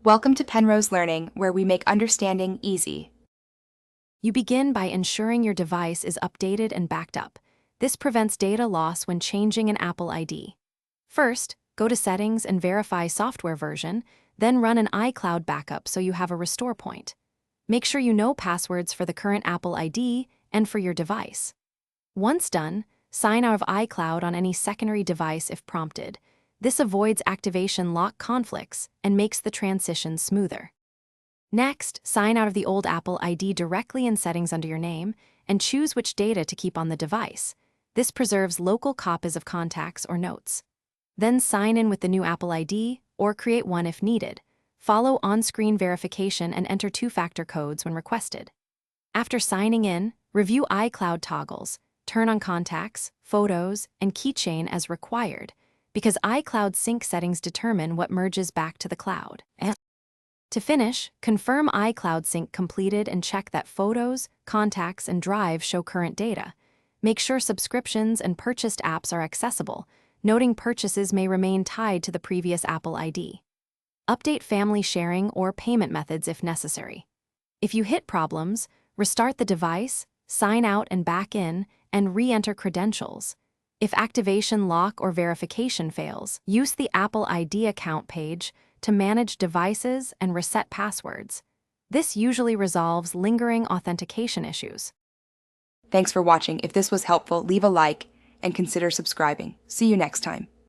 Welcome to Penrose Learning, where we make understanding easy. You begin by ensuring your device is updated and backed up. This prevents data loss when changing an Apple ID. First, go to Settings and verify software version, then run an iCloud backup so you have a restore point. Make sure you know passwords for the current Apple ID and for your device. Once done, sign out of iCloud on any secondary device if prompted. This avoids activation lock conflicts and makes the transition smoother. Next, sign out of the old Apple ID directly in Settings under your name and choose which data to keep on the device. This preserves local copies of contacts or notes. Then sign in with the new Apple ID or create one if needed. Follow on-screen verification and enter two-factor codes when requested. After signing in, review iCloud toggles, turn on contacts, photos, and keychain as required, because iCloud sync settings determine what merges back to the cloud. To finish, confirm iCloud sync completed and check that photos, contacts, and drive show current data. Make sure subscriptions and purchased apps are accessible, noting purchases may remain tied to the previous Apple ID. Update family sharing or payment methods if necessary. If you hit problems, restart the device, sign out and back in, and re-enter credentials. If activation lock or verification fails, use the Apple ID account page to manage devices and reset passwords. This usually resolves lingering authentication issues. Thanks for watching. If this was helpful, leave a like and consider subscribing. See you next time.